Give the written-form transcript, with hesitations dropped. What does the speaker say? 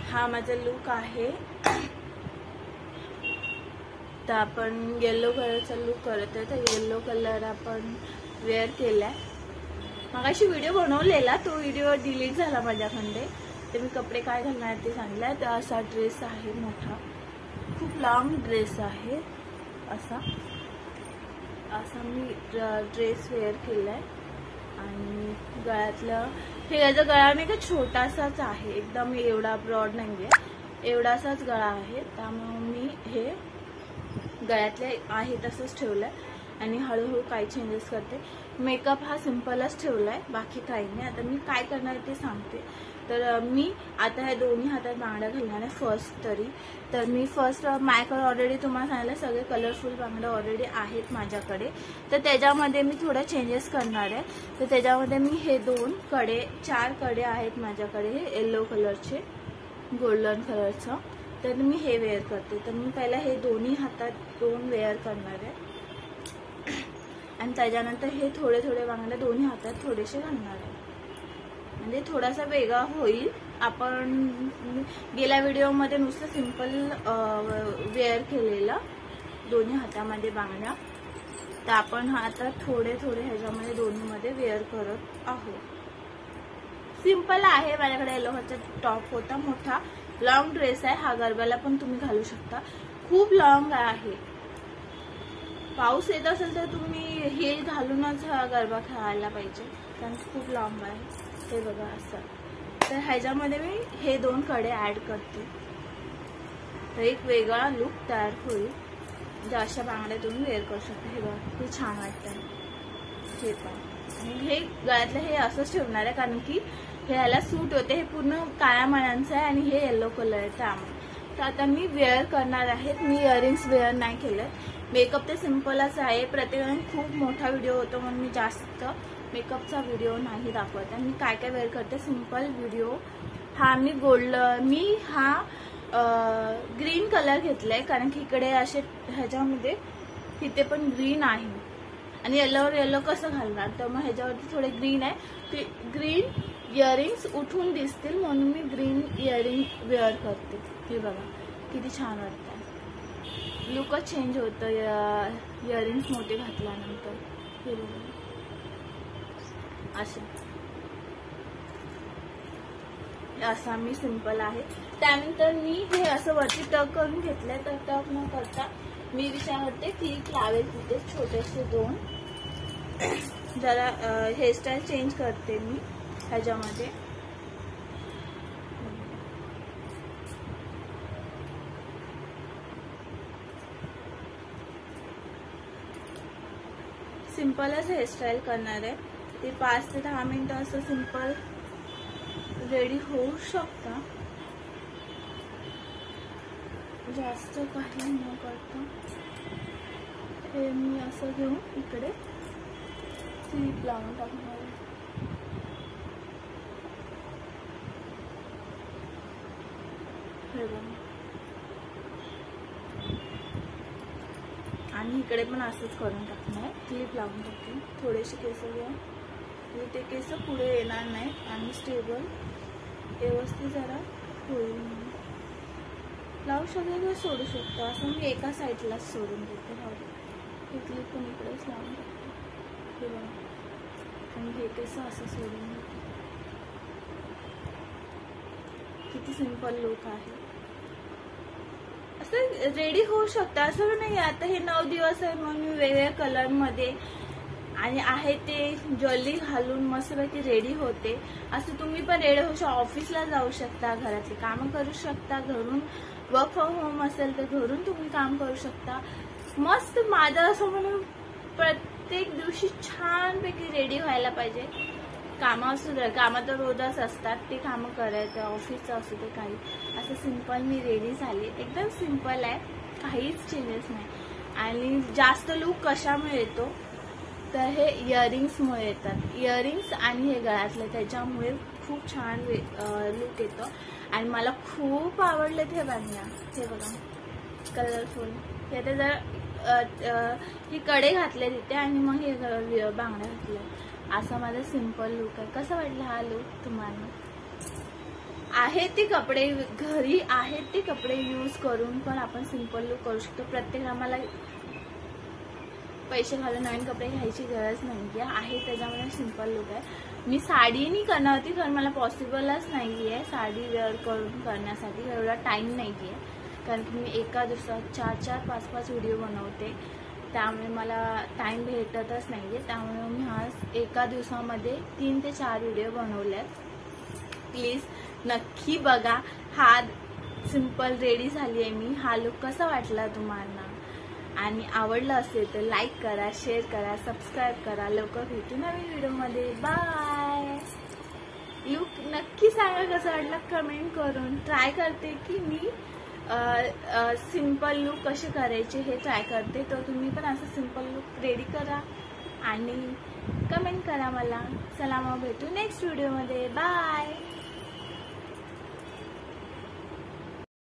हा माझा लुक आहे। तर आपण येलो कलरचा लुक करत आहे। तर येलो कलर आपण वेअर केलाय। मगाशी व्हिडिओ बनवलेला, तो व्हिडिओ डिलीट झाला माझ्याकडे। तर मी कपडे काय घालणार ते सांगितलं। तर असा ड्रेस आहे, मोठा खूप लॉंग ड्रेस आहे। असा मी ड्रेस वेअर केलाय। आणि गळ्यातलं हे याचा गळा नाही का छोटासाच आहे, एकदम एवढा ब्रॉड नाहीये, एवढासाच गळा आहे। त्यामुळे मी हे गळ्यातले आहे तसंच ठेवलंय आणि हळूहळू काही चेंजेस करते। मेकअप हा सिंपलच ठेवलाय, बाकी काही नाही। आता मी काय करणार ते सांगते। तर मी आता हे दोन्ही हातात बांगड्या घालणार आहे फर्स्ट तरी। तर मी फर्स्ट माझ्याकडे ऑलरेडी तुम्हाला सांगितलं सगळे कलरफुल बांगड्या ऑलरेडी आहेत माझ्याकडे। तर त्याच्यामध्ये मी थोडं चेंजेस करणार आहे। तर त्याच्यामध्ये मी हे दोन कडे, 4 कडे आहेत माझ्याकडे, हे येलो कलरचे, गोल्डन कलरचं। तर मी हे वेअर करते। तर मी पहिला हे दोन्ही हातात 2 वेअर करणार आहे आणि त्याच्यानंतर हे थोडे थोडे बांगड्या दोन्ही हातात थोडेसे घालणार आहे, म्हणजे थोडासा वेगळा होईल। आपण गेल्या व्हिडिओमध्ये नुसतं सिंपल वेअर केलेलं दोन्ही हातामध्ये बांगड्या। तर आपण आता थोडे थोडे ह्याच्यामध्ये दोन्हीमध्ये वेअर करत आहोत। सिंपल आहे। माझ्याकडे येलो कलरचा टॉप होता, मोठा लॉंग ड्रेस आहे हा, गरब्याला पण तुम्ही घालू शकता। खूप लॉंग आहे, पाऊस येत असेल तर तुम्ही हील घालूनच हा गरबा खेळायला पाहिजे, कारण खूप लॉंग आहे। हे बघा असं। तर ह्याच्यामध्ये मी हे 2 कडे ऍड करते, तर एक वेगळा लुक तयार होईल। म्हणजे अशा बांगड्या तुम्ही वेअर करू शकता। हे बघा हे छान वाटतंय हे पण। आणि हे गळ्यातलं हे असंच ठेवणार आहे, कारण की हे याला सूट होते। हे पूर्ण काळ्या मण्यांचं आहे आणि हे येलो कलर आहे त्यामुळे। तर आता मी वेअर करणार आहे। मी इयरिंग्स वेअर नाही केलं, मेकअप ते सिंपलच आहे। प्रत्येकाने खूप मोठा व्हिडिओ होतो म्हणून मी जास्त मेकअपचा व्हिडिओ नाही दाखवत आहे। मी काय काय वेअर करते सिंपल व्हिडिओ। हा मी हा ग्रीन कलर घेतलाय, कारण की इकडे असे ह्याच्यामध्ये तिथे पण ग्रीन आहे आणि येलोवर येलो कसं घालणार, तर मग ह्याच्यावरती थोडे ग्रीन आहे। ग्रीन इयरिंग्स उठून दिसतील म्हणून मी ग्रीन इयरिंग वेअर करते। हे बघा किती छान वाटतं, लुकच चेंज होतं इयरिंग्स मोठे घातल्यानंतर। हे बघा असा मी सिंपल आहे। त्यानंतर मी हे असं वरती टक करून घेतलंय। तर टक न करता मी विचार करते क्लिप लावेल तिथे छोटेसे 2, जरा हेअरस्टाईल चेंज करते मी ह्याच्यामध्ये। सिंपलच हेअरस्टाईल करणार आहे। ते 5 ते 10 मिनिटं असं सिंपल रेडी होऊ शकता, जास्त काही न करता। हे मी असं घेऊन इकडे क्लिप लावून टाकणार आहे। हे बघा, आणि इकडे पण असंच करून टाकणार, क्लिप लावून टाकते। थोडेसे केस घ्या, ते केस पुढे येणार नाही आणि स्टेबल व्यवस्थित जरा होईल। लावू शकता किंवा सोडू शकता, असं मी एका साईडलाच सोडून देते। हे क्लिप पण इकडेच लावून टाकते। हे बघा, आणि हे केस असं सोडून देते। किती सिंपल लुक आहे, असं रेडी होऊ शकता। असं नाही आता हे 9 दिवस आहे म्हणून वेगवेगळ्या कलरमध्ये आणि आहे ते ज्वेलरी घालून मस्तपैकी रेडी होते। असं तुम्ही पण रेडी होऊ शकता, ऑफिसला जाऊ शकता, घरातली कामं करू शकता, घरून वर्क फ्रॉम होम असेल तर घरून तुम्ही काम करू शकता। मस्त माझं असं म्हणून प्रत्येक दिवशी छानपैकी रेडी व्हायला पाहिजे। कामं असू दे, कामं तर रोजच असतात, ते कामं करायचं, ऑफिसचं असू दे काही। असं सिंपल मी रेडी झाली, एकदम सिंपल आहे, काहीच चेंजेस नाही। आणि जास्त लुक कशामुळे येतो तर हे इयरिंग्समुळे येतात। इयरिंग्स आणि हे गळ्यातलं त्याच्यामुळे खूप छान लुक येतो आणि मला खूप आवडले ते बांगड्या। हे बघा कलरफुल, हे तर जर ही कडे घातले तिथे आणि मग हे बांगड्या घातल्या। असा माझा सिंपल लुक आहे। कसा वाटला हा लुक तुम्हाला? आहेत ते कपडे घरी आहेत ते कपडे यूज करून पण आपण सिंपल लुक करू शकतो. प्रत्येक आम्हाला पैसे घालून नवीन कपडे घ्यायची गरज नाही आहे. त्याच्यामुळे सिंपल लुक आहे. मी साडी नाही करणार होती कारण मला पॉसिबलच नाही आहे साडी वेअर करून करण्यासाठी. एवढा टाईम नाही आहे कारण की मी एका दिवसात 4-4, 5-5 व्हिडिओ बनवते. त्यामुळे मला टाईम भेटतच नाही आहे. त्यामुळे मी आज एका दिवसामध्ये 3 ते 4 व्हिडिओ बनवले आहेत. प्लीज नक्की बघा. हा सिंपल रेडी झाली आहे मी. हा लुक कसा वाटला तुम्हाला आणि आवडला असेल तर लाईक करा, शेअर करा, सबस्क्राईब करा. लवकर भेटू नवीन व्हिडिओमध्ये. बाय. लुक नक्की सांगा कसं वाटलं कमेंट करून. ट्राय करते की मी सिंपल लुक कसे करायचे हे ट्राय करते. तर तुम्ही पण असं सिंपल लुक रेडी करा आणि कमेंट करा मला. चला मग भेटू नेक्स्ट व्हिडिओमध्ये. बाय.